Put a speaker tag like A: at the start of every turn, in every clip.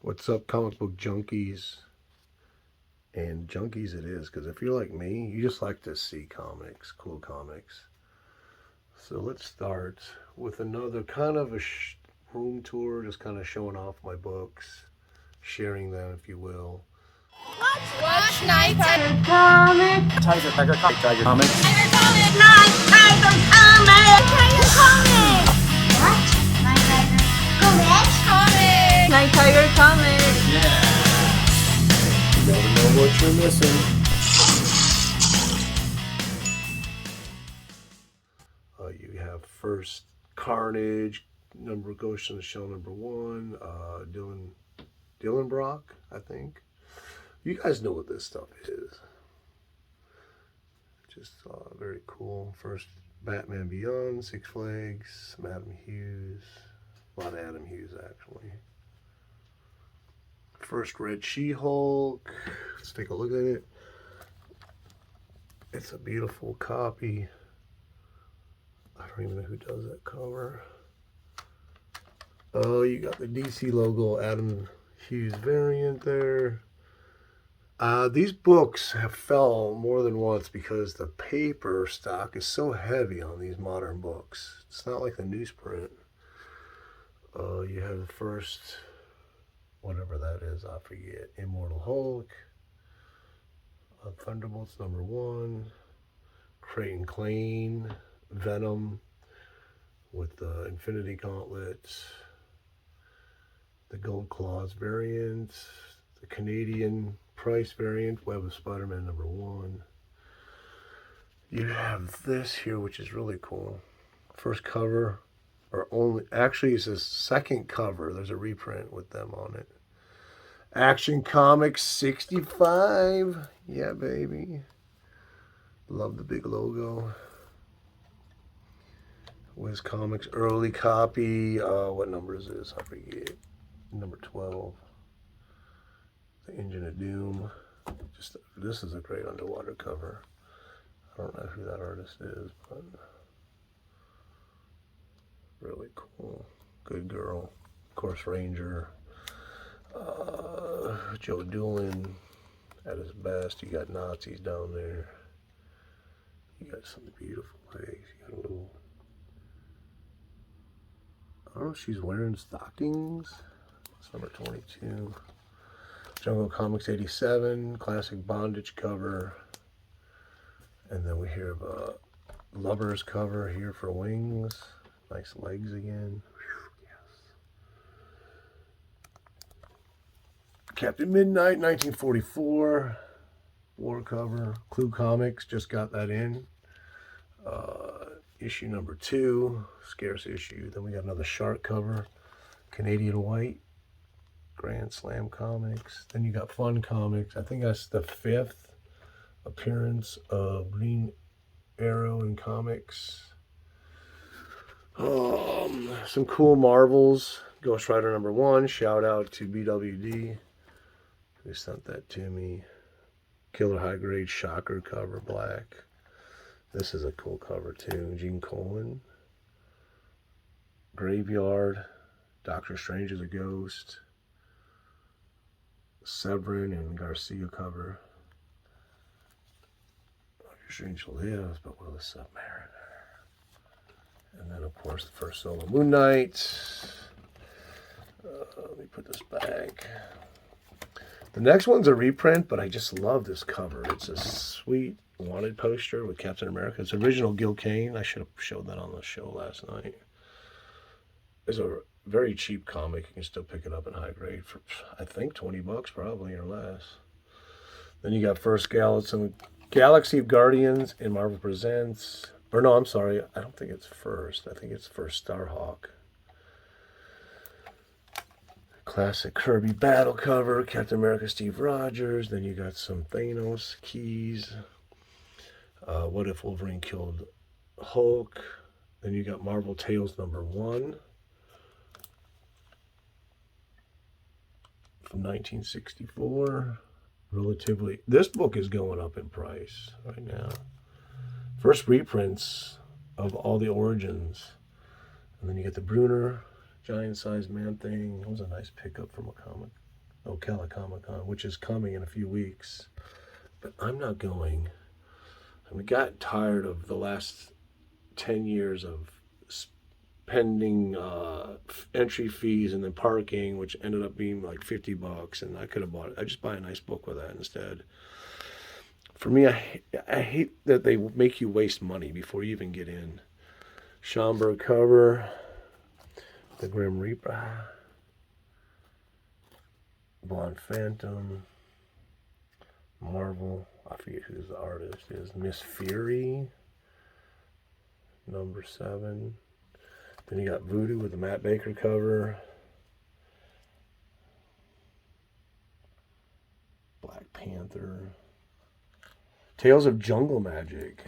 A: What's up, comic book junkies? And junkies it is, because if you're like me, you just like to see comics, cool comics. So let's start with another kind of a room tour, just kind of showing off my books, sharing them, if you will.
B: Watch Night Tiger Comics.
C: Tiger Comics.
B: Tiger Comics. Night Tiger Comics. Tiger Comics. What? Night Tiger Comics.
C: Night Tiger Comics.
B: Yeah.
A: You never know what you're missing. You have first Carnage, Ghost in the Shell #1, Dylan Brock, I think. You guys know what this stuff is. Just very cool. First Batman Beyond, Six Flags, some Adam Hughes. A lot of Adam Hughes, actually. First Red She-Hulk. Let's take a look at it. It's a beautiful copy. I don't even know who does that cover. Oh, you got the DC logo, Adam Hughes variant there. These books have fell more than once because the paper stock is so heavy on these modern books. It's not like the newsprint. You have the first, whatever that is, I forget. Immortal Hulk, Thunderbolts #1, Creighton Clane, Venom with the Infinity Gauntlets, the Gold Claws variant, the Canadian Price variant, Web of Spider-Man #1. You have this here, which is really cool. First cover, or only, actually it's a second cover. There's a reprint with them on it. Action Comics 65. Yeah, baby. Love the big logo. Wiz Comics early copy. What number is this? I forget. Number 12. The Engine of Doom. This is a great underwater cover. I don't know who that artist is, but really cool. Good Girl. Of course, Ranger. Joe Doolin at his best. You got Nazis down there. You got some beautiful legs. You got a little, I don't know if she's wearing stockings. It's number 22. Jungle Comics 87, classic bondage cover. And then we have a Lovers cover here for Wings. Nice legs again. Whew, yes. Captain Midnight 1944. War cover. Clue Comics just got that in. Issue number 2, scarce issue. Then we got another Shark cover, Canadian White, Grand Slam Comics. Then you got Fun Comics. I think that's the 5th appearance of Green Arrow in comics. Some cool Marvels. Ghost Rider #1. Shout out to BWD who sent that to me. Killer High Grade Shocker cover, black. This is a cool cover too. Gene Colan. Graveyard. Doctor Strange is a Ghost. Severin and Garcia cover. Doctor Strange lives, but will the Submariner. And then, of course, the first solo Moon Knight. Let me put this back. The next one's a reprint, but I just love this cover. It's a sweet wanted poster with Captain America. It's original Gil Kane. I should have showed that on the show last night. It's a very cheap comic. You can still pick it up in high grade for, I think, $20 probably or less. Then you got First Galaxy of Guardians in Marvel Presents. Or no, I'm sorry. I don't think it's first. I think it's first Starhawk. Classic Kirby battle cover, Captain America Steve Rogers. Then you got some Thanos keys. What If Wolverine Killed Hulk? Then you got Marvel Tales #1 from 1964. Relatively, this book is going up in price right now. First reprints of all the origins. And then you get the Bruner giant-sized Man Thing. It was a nice pickup from a comic Ocala Comic Con, which is coming in a few weeks. But I'm not going. I got tired of the last 10 years of spending entry fees and then parking, which ended up being like $50, and I could have bought it. I just buy a nice book with that instead. For me, I hate that they make you waste money before you even get in. Schomburg cover, the Grim Reaper, Blonde Phantom, Marvel. I forget who the artist is. Miss Fury, number 7. Then you got Voodoo with the Matt Baker cover. Black Panther. Tales of Jungle Magic.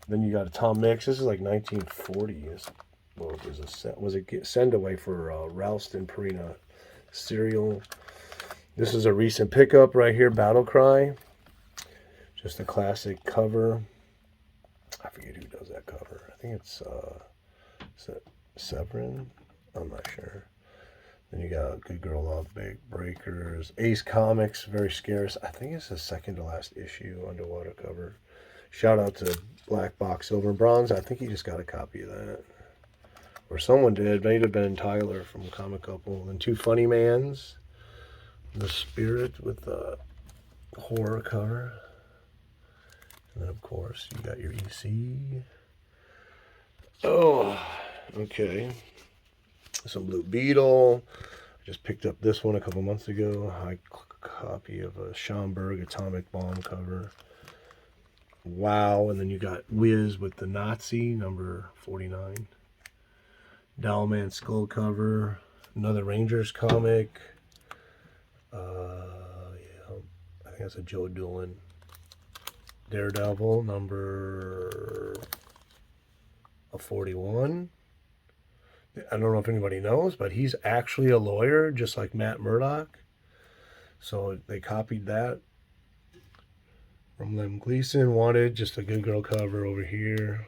A: Then you got a Tom Mix. This is like 1940. Well, was it send away for Ralston Purina cereal. This is a recent pickup right here, Battle Cry. Just a classic cover. I forget who does that cover. I think it's Severin. I'm not sure. Then you got Good Girl Love Breakers. Ace Comics, very scarce. I think it's the second to last issue, underwater cover. Shout out to Black Box Silver and Bronze. I think he just got a copy of that. Or someone did. May have been Tyler from Comic Couple. And 2 Funny Mans. The Spirit with the horror cover. And then, of course, you got your EC. Oh, okay. Some Blue Beetle. I just picked up this one a couple months ago. High copy of a Schomburg Atomic Bomb cover. Wow. And then you got Wiz with the Nazi, number 49. Dollman Skull cover. Another Rangers comic. Yeah, I think that's a Joe Doolan. Daredevil, number 41. I don't know if anybody knows, but he's actually a lawyer, just like Matt Murdock. So they copied that from Lem Gleason. Wanted just a Good Girl cover over here.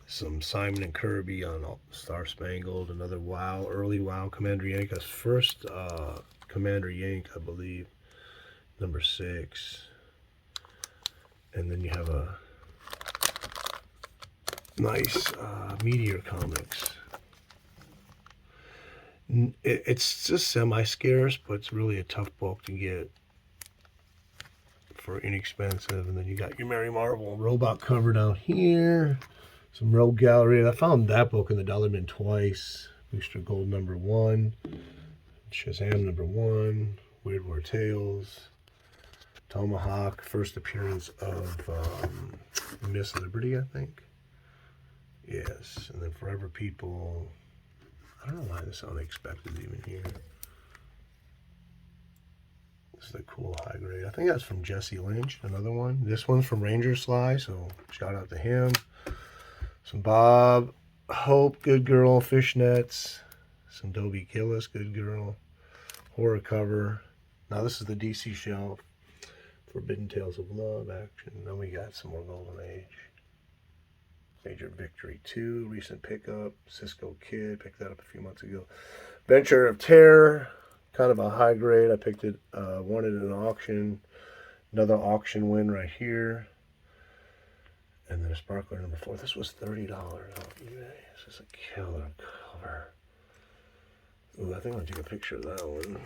A: Some Simon and Kirby on Star Spangled. Another WoW, early WoW Commander Yank. That's first Commander Yank, I believe. Number 6. And then you have a nice Meteor Comics. It's just semi-scarce, but it's really a tough book to get for inexpensive. And then you got your Mary Marvel robot cover down here. Some Rogue Gallery. I found that book in the Dollar Bin twice. Booster Gold number 1. Shazam number 1. Weird War Tales. Tomahawk. First appearance of Miss Liberty, I think. Yes. And then Forever People. I don't know why this unexpected is even here. This is a cool high grade. I think that's from Jesse Lynch, another one. This one's from Ranger Sly, so shout out to him. Some Bob Hope, Good Girl, Fishnets. Some Dobie Gillis, Good Girl. Horror cover. Now this is the DC shelf. Forbidden Tales of Love, action. Then we got some more Golden Age. Major Victory 2, recent pickup. Cisco Kid, picked that up a few months ago. Venture of Terror, kind of a high grade. I picked it, won it at an auction. Another auction win right here. And then a Sparkler number 4. This was $30 on eBay. This is a killer cover. Ooh, I think I'll take a picture of that one.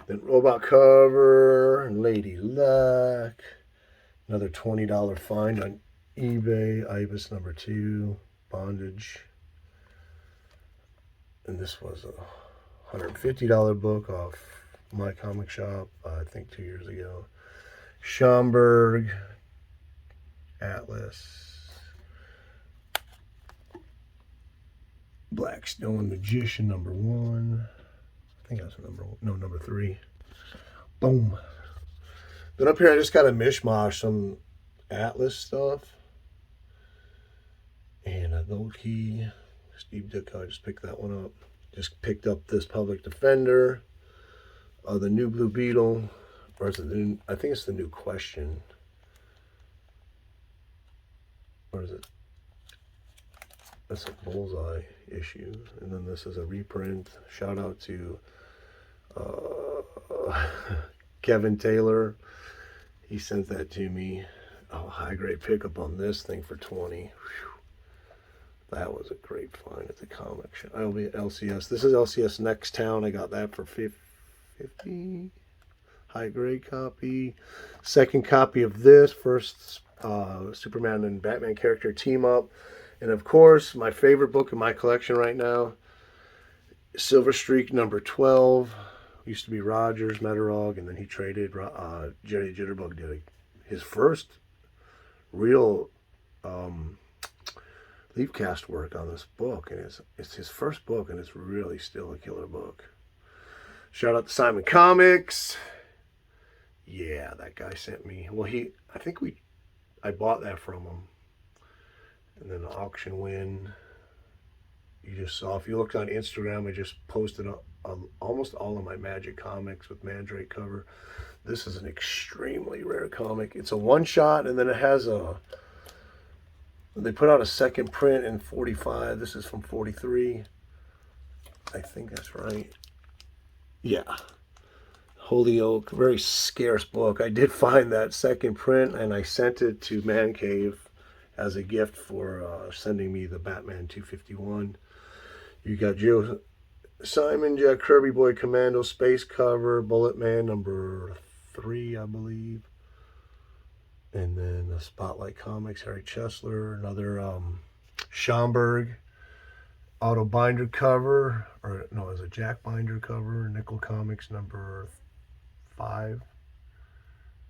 A: Then robot cover, Lady Luck. Another $20 find on eBay. Ibis number 2, Bondage. And this was a $150 book off My Comic Shop, I think 2 years ago. Schomburg, Atlas, Blackstone Magician number 1. I think that's number 3. Boom. Then up here I just got a mishmash, some Atlas stuff. And a Gold Key. Steve Ditko, I just picked that one up. Just picked up this Public Defender. The new Blue Beetle. Or is it the new, I think it's the New Question. Or is it? That's a Bullseye issue. And then this is a reprint. Shout out to Kevin Taylor, he sent that to me. Oh, high grade pickup on this thing for 20. Whew. That was a great find at the comic shop. I'll be LCS. This is LCS Next Town. I got that for 50. High grade copy. Second copy of this. First Superman and Batman character team up. And of course, my favorite book in my collection right now, Silver Streak number 12. Used to be Rogers, Metarog, and then he traded. Jerry Jitterbug did his first real leaf cast work on this book, and it's his first book, and it's really still a killer book. Shout out to Simon Comics. Yeah, that guy sent me. Well, I bought that from him, and then the auction win. You just saw, if you looked on Instagram, I just posted almost all of my Magic comics with Mandrake cover. This is an extremely rare comic. It's a one-shot, and then it has they put out a second print in 45. This is from 43. I think that's right. Yeah. Holyoke, very scarce book. I did find that second print, and I sent it to Man Cave as a gift for sending me the Batman 251. You got Joe Simon, Jack Kirby, Boy Commando, Space Cover, Bullet Man number 3, I believe. And then the Spotlight Comics, Harry Chesler, another Schomburg auto binder cover, or no, it was a Jack binder cover, Nickel Comics number 5.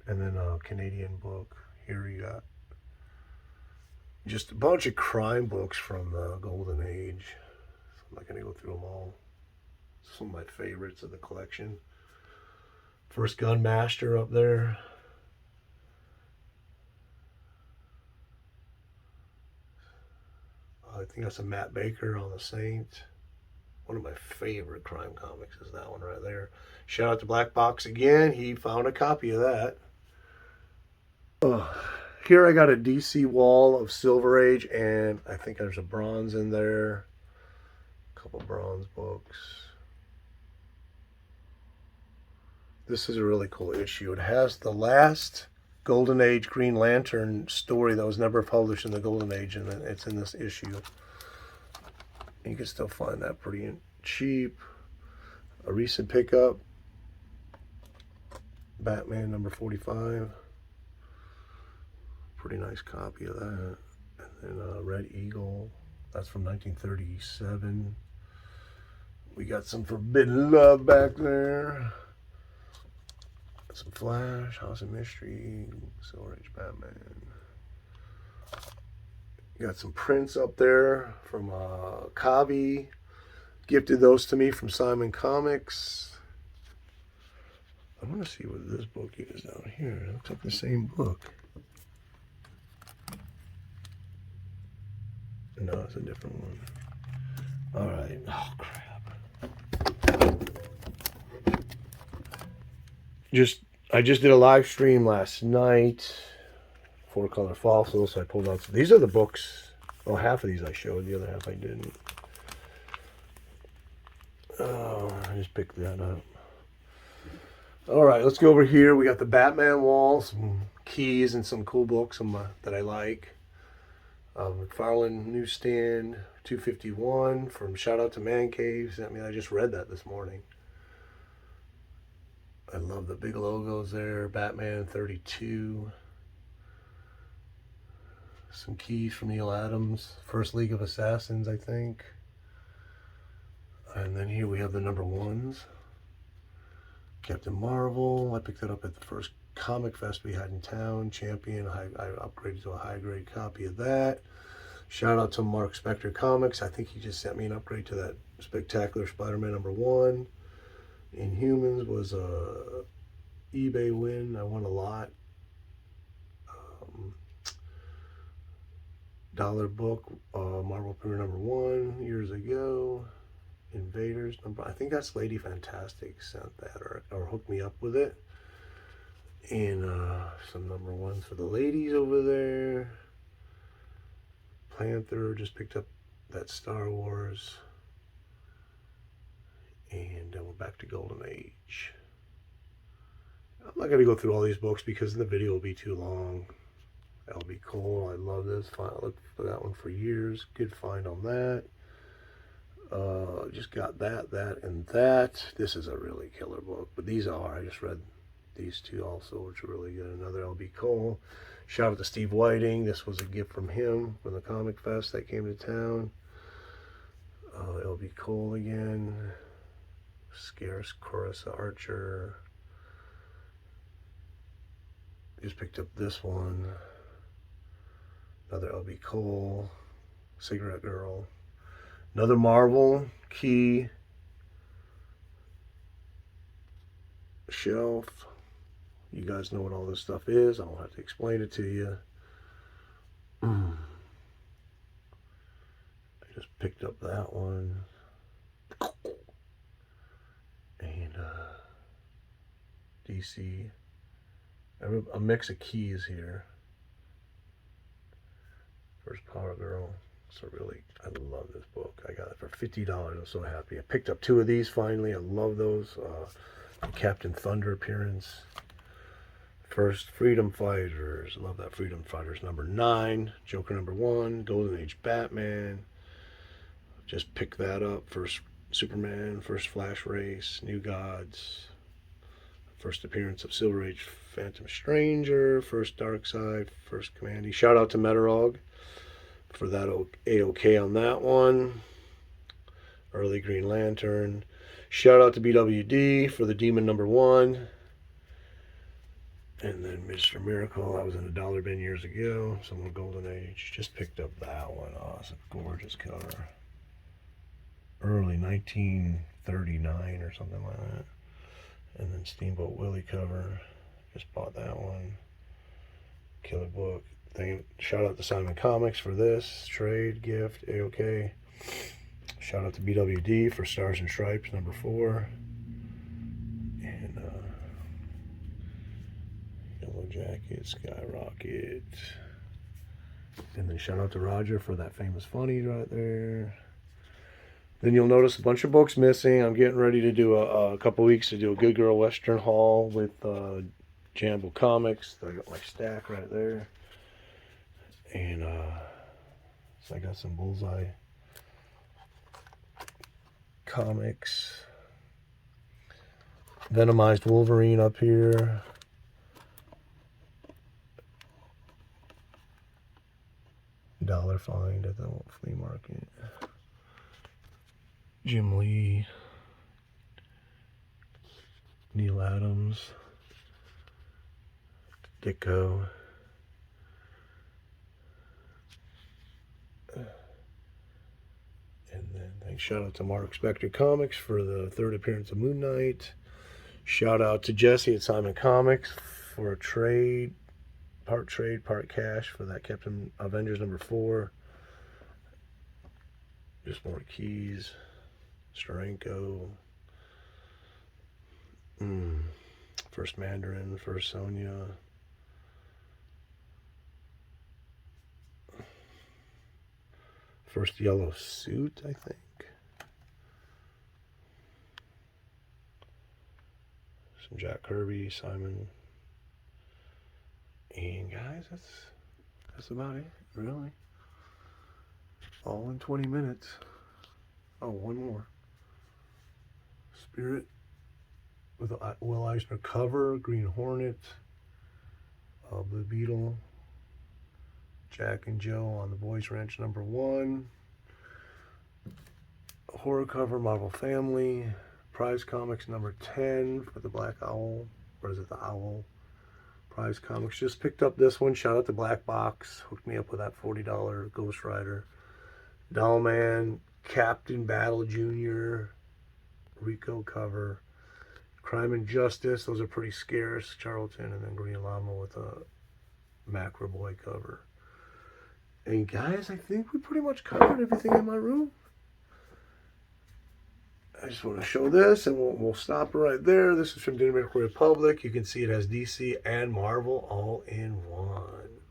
A: And then a Canadian book. Here you got just a bunch of crime books from the Golden Age. So I'm not going to go through them all. Some of my favorites of the collection. First Gun Master up there. I think that's a Matt Baker on the Saint. One of my favorite crime comics is that one right there. Shout out to Black Box again. He found a copy of that. Here I got a DC wall of Silver Age, and I think there's a bronze in there. A couple bronze books. This is a really cool issue. It has the last Golden Age Green Lantern story that was never published in the Golden Age, and it's in this issue. You can still find that pretty cheap. A recent pickup, Batman number 45. Pretty nice copy of that. And then Red Eagle, that's from 1937. We got some Forbidden Love back there. Some Flash, House of Mystery, Silver Age Batman. Got some prints up there from Kabi. Gifted those to me from Simon Comics. I want to see what this book is down here. It looks like the same book. No, it's a different one. All right. Oh, crap. I just did a live stream last night. 4-color fossils. So I pulled out. These are the books. Well, half of these I showed. The other half I didn't. Oh, I just picked that up. All right, let's go over here. We got the Batman wall, some keys, and some cool books that I like. McFarlane Newsstand 251 from Shout Out to Man Cave. I just read that this morning. I love the big logos there. Batman 32. Some keys from Neil Adams. First League of Assassins, I think. And then here we have the number 1s. Captain Marvel. I picked it up at the first Comic Fest we had in town. Champion. I upgraded to a high grade copy of that. Shout out to Mark Spector Comics. I think he just sent me an upgrade to that Spectacular Spider-Man number 1. Inhumans was a eBay win. I won a lot. Dollar book, Marvel Premiere number 1 years ago. Invaders number, I think that's Lady Fantastic sent that or hooked me up with it. And some number 1s for the ladies over there. Panther, just picked up that Star Wars. And then we're back to Golden Age. I'm not going to go through all these books because the video will be too long. That'll be cool. I love this. I looked for that one for years. Good find on that. Just got that, and that. This is a really killer book, but these are. I just read these two also, which are really good. Another L.B. Cole. Shout out to Steve Whiting. This was a gift from him from the Comic Fest that came to town. L.B. Cole again. Scarce Carissa Archer. Just picked up this one. Another L.B. Cole. Cigarette Girl. Another Marvel. Key. Shelf. You guys know what all this stuff is. I don't have to explain it to you. I just picked up that one. And DC. A mix of keys here. First Power Girl. So really, I love this book. I got it for $50. I'm so happy. I picked up 2 of these finally. I love those. Captain Thunder appearance. First Freedom Fighters. Love that Freedom Fighters number 9. Joker number 1. Golden Age Batman. Just picked that up. First Superman. First Flash Race. New Gods. First appearance of Silver Age Phantom Stranger. First Darkseid. First Commandy. Shout out to Metarog for that A-OK on that one. Early Green Lantern. Shout out to BWD for the Demon number 1. And then Mr. Miracle. I was in a dollar bin years ago. Some more Golden Age. Just picked up that one. Oh, it's a gorgeous cover. Early 1939 or something like that. And then Steamboat Willie cover. Just bought that one. Killer book. Shout out to Simon Comics for this. Trade, gift, A-OK. Shout out to BWD for Stars and Stripes number 4. And Yellow Jacket, Skyrocket. And then shout out to Roger for that Famous Funnies right there. Then you'll notice a bunch of books missing. I'm getting ready to do a couple weeks to do a Good Girl Western haul with Jambo Comics. I got my stack right there. And so I got some Bullseye Comics. Venomized Wolverine up here. Dollar find at the flea market. Jim Lee. Neil Adams. Ditko. And then thanks, shout out to Mark Spector Comics for the 3rd appearance of Moon Knight. Shout out to Jesse at Simon Comics for a trade, part cash for that Captain Avengers number 4. Just more keys. Steranko. First Mandarin, first Sonya. First Yellow Suit, I think. Some Jack Kirby, Simon. And guys, that's about it, really. All in 20 minutes. Oh, one more. Spirit with a Will Eisner cover, Green Hornet, Blue Beetle, Jack and Joe on the Boys Ranch number 1, horror cover, Marvel Family, Prize Comics number 10 for the Black Owl, or is it the Owl? Prize Comics, just picked up this one. Shout out to Black Box, hooked me up with that $40 Ghost Rider. Dollman, Captain Battle Jr., Rico cover, Crime and Justice, those are pretty scarce, Charlton, and then Green Llama with a Macro Boy cover. And guys, I think we pretty much covered everything in my room. I just want to show this, and we'll stop right there. This is from Dominican Republic. You can see it has DC and Marvel all in one.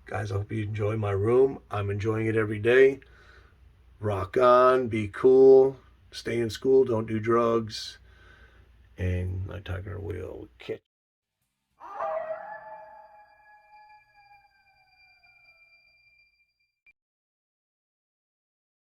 A: Guys, I hope you enjoy my room. I'm enjoying it every day. Rock on, be cool, stay in school, don't do drugs, and Night Tiger will catch